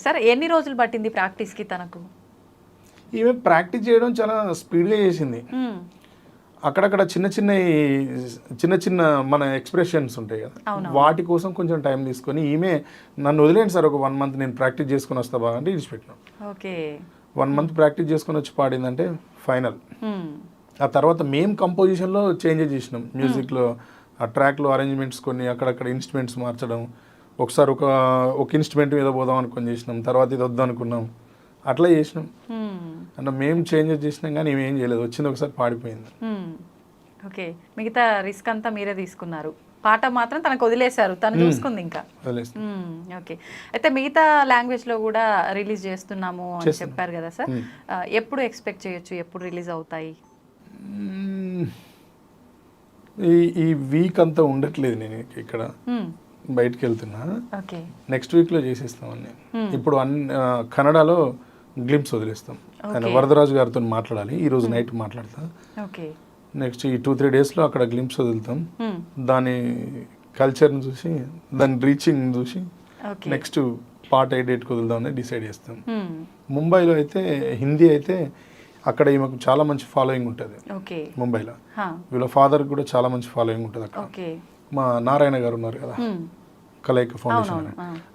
సరే ఎన్ని రోజులు పట్టింది ప్రాక్టీస్కి తనకు? ఈమె ప్రాక్టీస్ చేయడం చాలా స్పీడ్గా చేసింది. అక్కడక్కడ చిన్న చిన్న మన ఎక్స్ప్రెషన్స్ ఉంటాయి కదా, వాటి కోసం కొంచెం టైం తీసుకొని ఈమె నన్ను వదిలేండి సార్, ఒక 1 month నేను ప్రాక్టీస్ చేసుకుని వస్తా బాగా అంటే ఇడిచిపెట్టినాం. ఓకే, 1 month ప్రాక్టీస్ చేసుకుని వచ్చి పాడిందంటే ఫైనల్. ఆ తర్వాత మేము కంపోజిషన్లో చేంజెస్ చేసినాం, మ్యూజిక్లో ఆ ట్రాక్లో అరేంజ్మెంట్స్ కొన్ని అక్కడక్కడ ఇన్స్ట్రుమెంట్స్ మార్చడం. ఒకసారి ఒక ఇన్స్ట్రుమెంట్ మీద పోదాం అనుకుని చేసినాం, తర్వాత ఇది వద్దు అనుకున్నాం, అట్లా చేసినాం. అంటే మేము చేంజెస్ చేసినాం కానీ ఏం చేయలేదు, వచ్చింది ఒకసారి పాడిపోయింది. ఓకే, మిగతా రిస్క్ అంతా మీరే తీసుకున్నారు, పాట మాత్రం తనకు వదిలేశారు, తను చూసుకుంది ఇంకా. ఓకే, అయితే మిగతా లాంగ్వేజ్లో కూడా రిలీజ్ చేస్తున్నాము అని చెప్పారు కదా సార్, ఎప్పుడు ఎక్స్పెక్ట్ చేయొచ్చు, ఎప్పుడు రిలీజ్ అవుతాయి? ఈ వీక్ అంతా ఉండట్లేదు, నేను ఇక్కడ బయటకు వెళ్తున్నా. నెక్స్ట్ వీక్లో చేసేస్తామని. ఇప్పుడు కన్నడలో గ్లింప్స్ వదిలేస్తాం, వరదరాజు గారితో మాట్లాడాలి, ఈరోజు నైట్ మాట్లాడతా. నెక్స్ట్ ఈ 2-3 డేస్లో అక్కడ గ్లింప్స్ వదులుతాం, దాని కల్చర్ని చూసి దాని రీచింగ్ చూసి నెక్స్ట్ పార్ట్ ఏ డేట్కి వదులుదామని డిసైడ్ చేస్తాం. ముంబైలో అయితే హిందీ అయితే అక్కడ ఈమెకు చాలా మంచి ఫాలోయింగ్ ఉంటుంది ముంబైలో, వీళ్ళ ఫాదర్ కూడా చాలా మంచి ఫాలోయింగ్ ఉంటుంది అక్కడ. మా నారాయణ గారు ఉన్నారు కదా, కలయిక ఫౌండేషన్,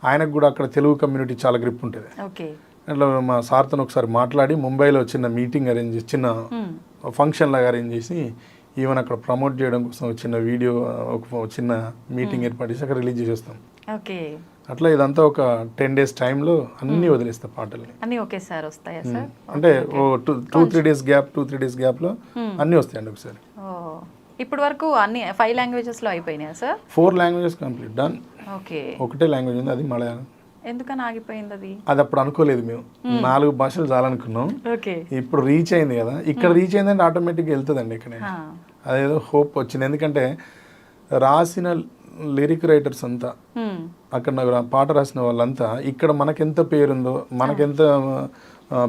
ఆయనకు కూడా అక్కడ తెలుగు కమ్యూనిటీ చాలా గ్రిప్ ఉంటుంది. అట్లా మా సార్తో ఒకసారి మాట్లాడి ముంబైలో చిన్న మీటింగ్ అరేంజ్ చేసి, చిన్న ఫంక్షన్ లాగా అరేంజ్ చేసి ఈవెన్ అక్కడ ప్రమోట్ చేయడం కోసం చిన్న వీడియో, ఒక చిన్న మీటింగ్ ఏర్పాటు చేసి అక్కడ రిలీజ్ చేసేస్తాం. అట్లా ఇదంతా ఒక 10 days టైంలో అన్ని వదిలేస్తా పాటల్ని. అన్ని ఒకేసారి వస్తాయా సార్? అంటే 2-3 days గ్యాప్లో అన్నీ వస్తాయండి ఒకసారి. ఇప్పటి వరకు అన్ని 5 లాంగ్వేజెస్లో అయిపోయినాయా sir? 4 languages complete done. Okay, ఒకటే లాంగ్వేజ్ ఉంది, అది మలయాళం. ఎందుకని ఆగిపోయింది అది? అది అప్పుడు అనుకోలేదు మేము, 4 భాషలు చాలనుకున్నాం. ఇప్పుడు రీచ్ అయింది కదా, ఇక్కడ రీచ్ అయిందంటే ఆటోమేటిక్గా వెళ్తుందండి. ఇక్కడ అదేదో హోప్ వచ్చింది, ఎందుకంటే రాసిన లిరిక్ రైటర్స్ అంతా అక్కడ నాకు పాట రాసిన వాళ్ళంతా ఇక్కడ మనకెంత పేరుందో, మనకెంత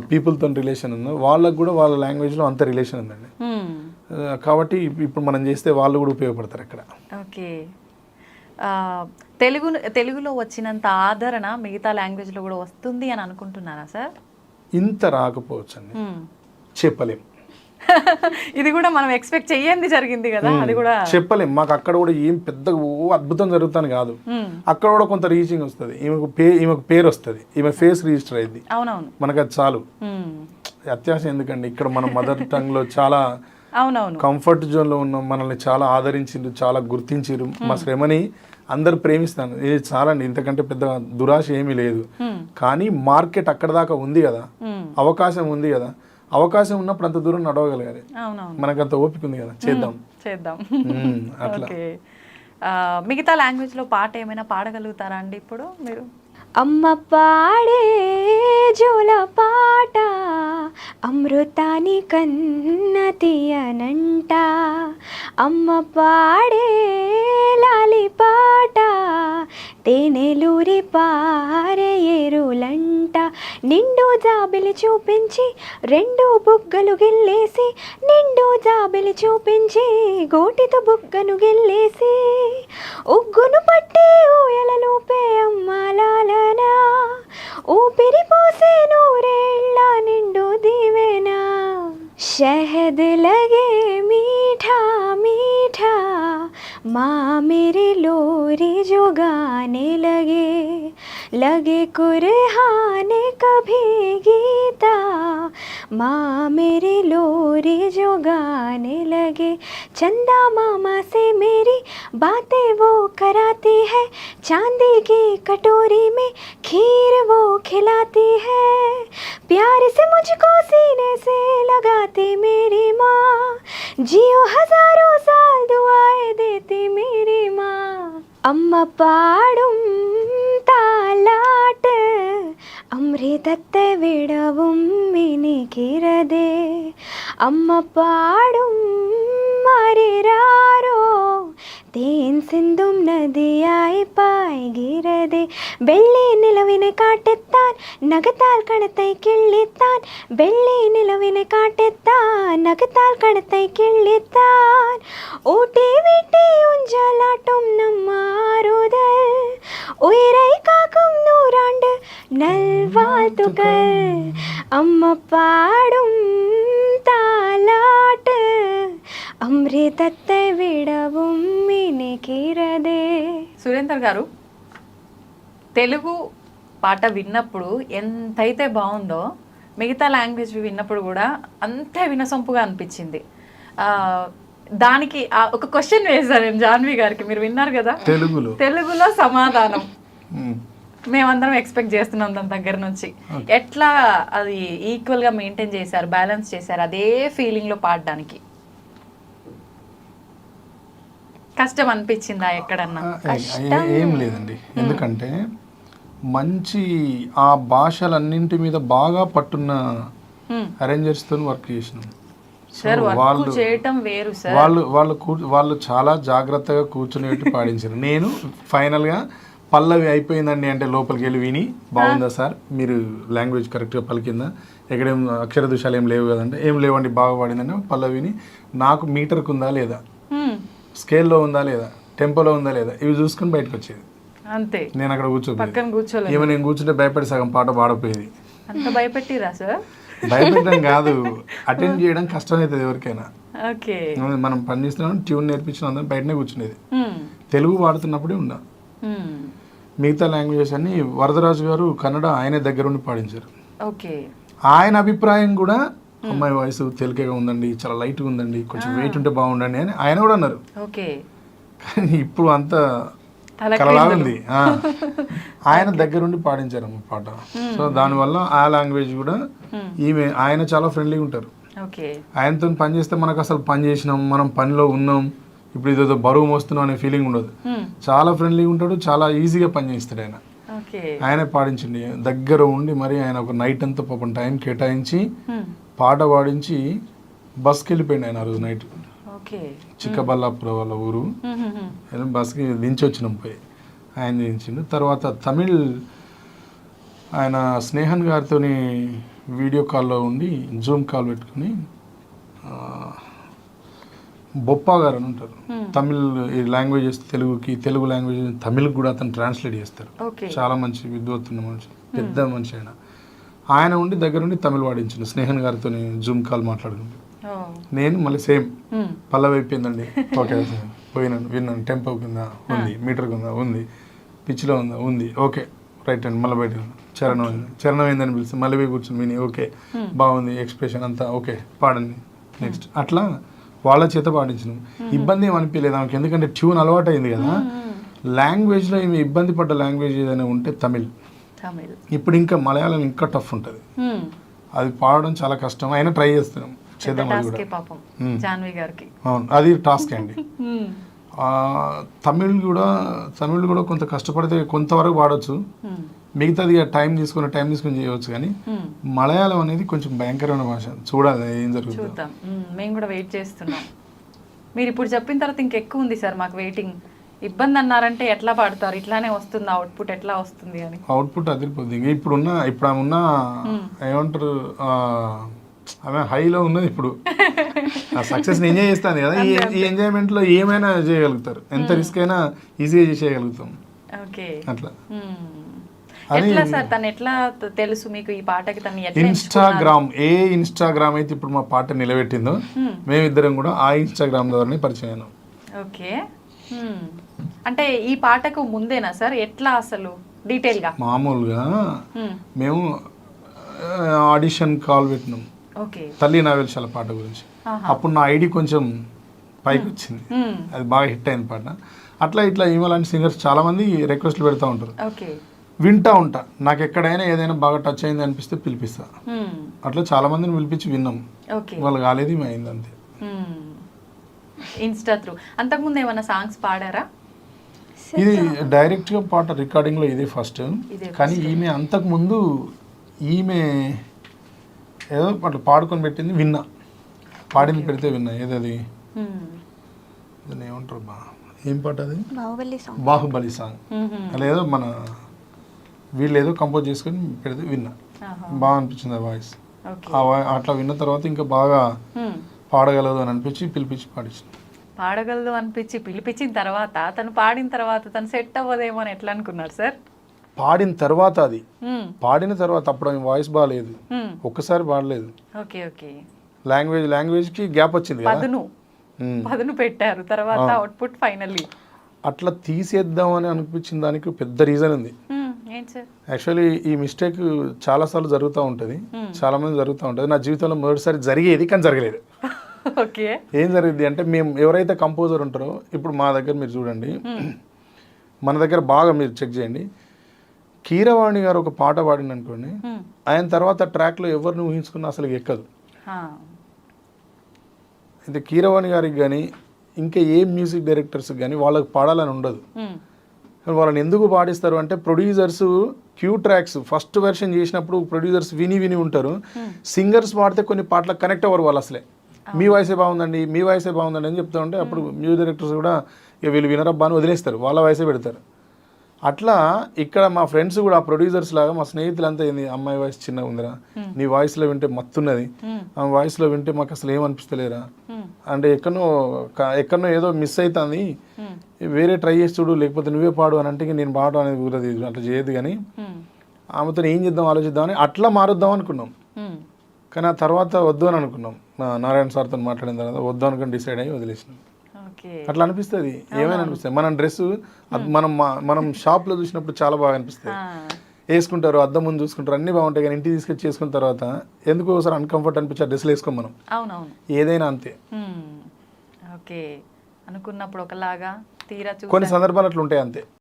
పీపుల్తో రిలేషన్ ఉందో, వాళ్ళకు కూడా వాళ్ళ లాంగ్వేజ్లో అంత రిలేషన్ ఉందండి. కాబట్టి ఇప్పుడు మనం చేస్తే వాళ్ళు కూడా ఉపయోగపడతారు అక్కడ. ఓకే, తెలుగులో వచ్చినంత ఆదరణ మిగతా లాంగ్వేజ్లో కూడా వస్తుంది అని అనుకుంటున్నారా సార్? ఇంత రాకపోవచ్చు అండి, చెప్పలేం. ఇది కూడా మనం ఎక్స్పెక్ట్ చెయ్యండి జరిగింది కదా, అది కూడా చెప్పలేం. మాకు అక్కడ కూడా ఏం పెద్ద అద్భుతం జరుగుతాను కాదు, అక్కడ కూడా కొంత రీచింగ్ వస్తుంది, ఈమెకు పేరు వస్తుంది, ఈమె ఫేస్ రిజిస్టర్ అయింది. అవునవును, మనకు అది చాలు. అత్యాశ ఎందుకండి, ఇక్కడ మన మదర్ టంగ్ లో చాలా కంఫర్ట్ జోన్ లో ఉన్నాం, మనల్ని చాలా ఆదరించారు, చాలా గుర్తించారు, మా శ్రమని అందరు ప్రేమిస్తాను, ఇది చాలండి, ఇంతకంటే పెద్ద దురాశ ఏమీ లేదు. కానీ మార్కెట్ అక్కడ దాకా ఉంది కదా, అవకాశం ఉంది కదా, అవకాశం ఉన్నప్పుడు అంత దూరం నడవగలగాలి, మనకు అంత ఓపిక ఉంది కదా, చేద్దాం. అట్లా మిగతా లాంగ్వేజ్ లో పాట ఏమైనా పాడగలుగుతారా అండి ఇప్పుడు మీరు? అమ్మ పాడే జోల పాట అమృతాని కన్న తీయనంట, అమ్మ పాడే లాలి పాట తేనెలూరి పారే ఏరులంట, నిండు జాబిలి చూపించి 2 బుగ్గలు గిల్లేసి, నిండు జాబిలి చూపించి గోటితో బుగ్గను గిల్లేసి, ఉగ్గును పట్టి ఊయలలోపే అమ్మాలాలనా, ఊపిరి పోసే నూరేళ్ళ నిండు దీవెనా, शहद लगे मीठा मीठा माँ मेरे लोरी जो गाने लगे कुरहाने कभी गीता, माँ मेरे लोरी जो गाने लगे, चंदा मामा से मेरी बातें वो कराती है, चांदी की कटोरी में खीर वो खिलाती है, प्यार से मुझको सीने से लगाती मेरी माँ, जियो हजारों साल दुआएं देती मेरी माँ, अम्मा पाडुम तालाट अमृतत्ते विडवुम मिनिकिरदे, अम्मा पाडुम मारिरारो தேன் சிந்தும் நதியாய் பாய்கிறதே வெள்ளி நிலவினை காட்டத்தான் நகத்தால் கணத்தை கிள்ளித்தான் வெள்ளி நிலவினை காட்டத்தான் நகத்தால் கணத்தை கிள்ளித்தான் ஊட்டி வீட்டி ஊஞ்சலாட்டும் நம்மாறுதல் உயிரை காக்கும் நூறாண்டு நல்வாழ்த்துக்கள் அம்மா பாடும் தாலாட்டு అమృతத்தை విడவும் ఇనికిరదే. సురేందర్ గారు, తెలుగు పాట విన్నప్పుడు ఎంతైతే బాగుందో మిగతా లాంగ్వేజ్ విన్నప్పుడు కూడా అంతే వినసొంపుగా అనిపించింది. దానికి ఒక క్వశ్చన్ వేశాను నేను జాన్వి గారికి, మీరు విన్నారు కదా తెలుగులో సమాధానం మేమందరం ఎక్స్పెక్ట్ చేస్తున్నాం దాని దగ్గర నుంచి. ఎట్లా అది ఈక్వల్ గా మెయింటైన్ చేశారు, బ్యాలెన్స్ చేశారు అదే ఫీలింగ్ లో పాడడానికి? కష్టం అనిపించిందా ఎక్కడన్నా? ఏం లేదండి, ఎందుకంటే మంచి ఆ భాషలన్నింటి మీద బాగా పట్టున్న అరేంజర్స్ తో వర్క్ చేసినాం. వాళ్ళు చాలా జాగ్రత్తగా కూర్చునేట్టు పాడించారు. నేను ఫైనల్ గా పల్లవి అయిపోయిందండి అంటే లోపలికి వెళ్ళి విని, బాగుందా సార్ మీరు లాంగ్వేజ్ కరెక్ట్గా పలికిందా, ఎక్కడేం అక్షర దోషాలు ఏం లేవు కదంటే, ఏం లేవండి బాగా పాడిందంటే పల్లవిని నాకు మీటర్కి ఉందా లేదా, స్కేల్లో ఉందా లేదా, టెంపోలో ఉందా లేదా, ఇవి చూసుకుని బయటకు వచ్చేది. అంతే. నేను అక్కడ కూర్చోలేదు. ఏమో నేను కూర్చుంటే భయపడి సగం పాట పాడపోయేది. అంత భయపెట్టిరా సార్? భయపెట్టడం కాదు, అటెండ్ చేయడం కష్టం అవుతుంది ఎవరికైనా. మనం పని చేస్తున్నాం, ట్యూన్ నేర్పించిన అందరం బయటనే కూర్చునేది. తెలుగు వాడుతున్నప్పుడే ఉన్నా. మిగతా లాంగ్వేజెస్ అన్ని వరదరాజు గారు కన్నడ ఆయనే దగ్గరుండి పాడించారు. ఆయన అభిప్రాయం కూడా అమ్మాయి వాయిస్ తెలుగుగా ఉందండి, చాలా లైట్గా ఉందండి, కొంచెం వెయిట్ ఉంటే బాగుండండి అని ఆయన కూడా అన్నారు. కానీ ఇప్పుడు అంత కలలా ఉంది. ఆయన దగ్గరుండి పాడించారు అమ్మ పాట. సో దానివల్ల ఆ లాంగ్వేజ్ కూడా ఆయన చాలా ఫ్రెండ్లీగా ఉంటారు. ఆయనతో పని చేస్తే మనకు అసలు పని చేసినాం, మనం పనిలో ఉన్నాం, ఇప్పుడు ఇదేదో బరువు మోస్తున్నాం అనే ఫీలింగ్ ఉండదు. చాలా ఫ్రెండ్లీగా ఉంటాడు, చాలా ఈజీగా పని చేస్తాడు ఆయన. ఆయనే పాడించండి దగ్గర ఉండి, మరి ఆయన ఒక నైట్ అంతా పాపం టైం కేటాయించి పాట పాడించి బస్కి వెళ్ళిపోయింది ఆయన ఆ రోజు నైట్. చిక్కబల్లాపురం వాళ్ళ ఊరు, బస్కి దించి వచ్చినాం పోయి ఆయన దించిండు. తర్వాత తమిళ్ ఆయన స్నేహన్ గారితో వీడియో కాల్లో ఉండి జూమ్ కాల్ పెట్టుకుని, బొప్పా గారు అని ఉంటారు, తమిళ్ లాంగ్వేజెస్ తెలుగు లాంగ్వేజ్ తమిళ్ కూడా అతను ట్రాన్స్లేట్ చేస్తారు. చాలా మంచి విద్వత్తున్న మనిషి, పెద్ద మనిషి ఆయన ఉండి దగ్గరుండి తమిళ్ వాడించిండు. స్నేహన్ గారితో జూమ్ కాల్ మాట్లాడుకుంటూ నేను మళ్ళీ సేమ్ పల్లవి అయిపోయిందండి, ఓకే పోయినాను, విన్నాను, టెంపో కింద ఉంది, మీటర్ కింద ఉంది, పిచ్లో ఉందా ఉంది, ఓకే రైట్ అండి, మళ్ళీ బయట చరణం అయిందని పిలిచి మళ్ళీ పోయి కూర్చొని విని, ఓకే బాగుంది, ఎక్స్ప్రెషన్ అంతా ఓకే పాడండి నెక్స్ట్, అట్లా వాళ్ళ చేత పాడించినాం. ఇబ్బంది ఏమి అనిపించలేదు ఆమెకి, ఎందుకంటే ట్యూన్ అలవాటు అయింది కదా. లాంగ్వేజ్లో ఏమి ఇబ్బంది పడ్డ లాంగ్వేజ్ ఏదైనా ఉంటే తమిళ్. ఇప్పుడు ఇంకా మలయాళం ఇంకా టఫ్ ఉంటుంది, అది పాడడం చాలా కష్టం. అయినా ట్రై చేస్తున్నాం, చేద్దాం. అది కూడా అవును, అది టాస్క్ అండి. తమిళ్ కూడా కొంత కష్టపడితే కొంతవరకు పాడవచ్చు, మిగతాది టైం తీసుకుని చేయవచ్చు. కానీ మలయాళం అనేది కొంచెం భయంకరమైన భాష, చూడాలి ఏం జరుగుతుంది. మేము కూడా వెయిట్ చేస్తున్నాం. మీరు ఇప్పుడు చెప్పిన తర్వాత ఇంకెక్కువ ఉంది సార్ మాకు వెయిటింగ్. ఇబ్బంది అన్నారంటే ఎట్లా పాడతారు, ఇట్లానే వస్తుంది అవుట్పుట్, ఎట్లా వస్తుంది అని? అవుట్పుట్ అదిరిపోతుంది. ఇప్పుడు ఆమె ఉన్న ఏమంటారు, ఆమె హైలో ఉన్నది. ఇప్పుడు ఆ సక్సెస్ ఎంజాయ్ చేస్తాను కదా, ఈ ఎంజాయ్మెంట్ లో ఏమైనా చేయగలుగుతారు, ఎంత రిస్క్ అయినా ఈజీగా చేసేయగలుగుతాం. అట్లా తెలుసు మీకు ఈ పాటకి? ఇన్స్టాగ్రామ్ అయితే ఇప్పుడు మా పాట నిలబెట్టిందో, మేమిద్దరం కూడా ఆ ఇన్స్టాగ్రామ్ ద్వారానే పరిచయం. ఓకే, అంటే ఈ పాటకు ముందేనా సార్, ఎట్లా అసలు డీటెయిల్ గా? మామూలుగా మేము ఆడిషన్ కాల్ పెట్టినాం తల్లి నావెల్శాల పాట గురించి. అప్పుడు నా ఐడి కొంచెం పైకి వచ్చింది, అది బాగా హిట్ అయింది పాట. అట్లా ఇట్లా ఇలాంటి సింగర్స్ చాలా మంది రిక్వెస్ట్లు పెడతా ఉంటారు, వింటా ఉంటా. నాకు ఎక్కడైనా ఏదైనా బాగా టచ్ అయింది అనిపిస్తే పిలిపిస్తా. అట్లా చాలా మందిని పిలిపించి విన్నాం, వాళ్ళు కాలేదు అయింది అంతే. Insta through. అంతకుముందు ఏమైనా సాంగ్స్ పాడారా? ఇది డైరెక్ట్ గా పాట రికార్డింగ్ లో ఇదే ఫస్ట్. కానీ ఈమె అంతకు ముందు ఈమె ఏదో అట్లా పాడుకొని పెట్టింది విన్నా, పాడింది పెడితే విన్నా. ఏదది ఏమంటారు బా, ఏం పాట అది? బాహుబలి సాంగ్. బాహుబలి సాంగ్. అలా ఏదో మన వీళ్ళు ఏదో కంపోజ్ చేసుకొని పెడితే విన్నా, బాగా అనిపించింది ఆ వాయిస్. అట్లా విన్న తర్వాత ఇంకా బాగా పాడగలదు అని అనిపించి పిలిపించి పాడించిన. పాడగలదు అనిపించి పిలిపించిన తర్వాత తను పాడిన తర్వాత తను సెట్ అవ్వదేమో అని ఎట్లా అనుకున్నారు సార్? పాడిన తర్వాత అది పాడిన తర్వాత అప్పుడు ఆమె వాయిస్ బాగాలేదు, ఒక్కసారి పాడలేదు. Okay okay. లాంగ్వేజ్ కి గ్యాప్ వచ్చింది కదా, పదును పెట్టారు తర్వాత అవుట్పుట్ ఫైనల్లీ. అట్లా తీసేద్దామని అనిపించిన దానికి పెద్ద రీజన్ ఉంది. ఏంటి సార్? యాక్చువల్లీ ఈ మిస్టేక్ చాలా సార్లు జరుగుతూ ఉంటుంది, చాలా మంది జరుగుతూ ఉంటుంది. నా జీవితంలో మొదటిసారి జరిగేది కానీ జరగలేదు. ఓకే. ఏం జరిగింది అంటే, మేము ఎవరైతే కంపోజర్ ఉంటారో, ఇప్పుడు మా దగ్గర మీరు చూడండి, మన దగ్గర బాగా మీరు చెక్ చేయండి, కీరవాణి గారు ఒక పాట పాడింది అనుకోండి, ఆయన తర్వాత ట్రాక్లో ఎవరిని ఊహించుకున్నా అసలు ఎక్కదు. అయితే కీరవాణి గారికి కానీ ఇంకా ఏ మ్యూజిక్ డైరెక్టర్స్ కానీ వాళ్ళకి పాడాలని ఉండదు. వాళ్ళని ఎందుకు పాడిస్తారు అంటే, producers cue tracks first version చేసినప్పుడు ప్రొడ్యూసర్స్ విని ఉంటారు, సింగర్స్ పాడితే కొన్ని పాటలకు కనెక్ట్ అవ్వరు వాళ్ళు అసలే. మీ వాయిసే బాగుందండి, మీ వాయిసే బాగుందండి అని చెప్తా ఉంటే అప్పుడు మ్యూజిక్ డైరెక్టర్స్ కూడా వీళ్ళు వినరబ్బా అని వదిలేస్తారు, వాళ్ళ వాయిసే పెడతారు. అట్లా ఇక్కడ మా ఫ్రెండ్స్ కూడా ప్రొడ్యూసర్స్ లాగా మా స్నేహితులంతా ఏంది, అమ్మాయి వాయిస్ చిన్నగా ఉందిరా, నీ వాయిస్లో వింటే మత్తున్నది, ఆమె వాయిస్లో వింటే మాకు అసలు ఏమనిపిస్తలేరా అంటే, ఎక్కడనో ఏదో మిస్ అవుతుంది, వేరే ట్రై చేసి చూడు, లేకపోతే నువ్వే పాడు అని అంటే నేను పాడడం అనేది కుదరదు, అట్లా చేయదు. కానీ ఆమెతో ఏం చేద్దాం ఆలోచిద్దామని అట్లా మారుద్దాం అనుకున్నాం. కానీ ఆ తర్వాత వద్దు అని అనుకున్నాం, నారాయణ సార్తో మాట్లాడిన తర్వాత వద్దు అనుకుని డిసైడ్ అయ్యి వదిలేసినాం. అట్లా అనిపిస్తుంది, ఏమైనా అనిపిస్తుంది. మనం డ్రెస్ మనం షాప్లో చూసినప్పుడు చాలా బాగా అనిపిస్తుంది, వేసుకుంటారు, అద్దం ముందు చూసుకుంటారు, అన్నీ బాగుంటాయి. కానీ ఇంటికి తీసుకొచ్చి చేసుకున్న తర్వాత ఎందుకు ఒకసారి అన్కంఫర్ట్ అనిపించి ఆ డ్రెస్సులు వేసుకోం మనం. అవునవును, ఏదైనా అంతే. ఓకే, అనుకున్నప్పుడు ఒకలాగా తీరా కొన్ని సందర్భాలు అట్లా ఉంటాయి అంతే.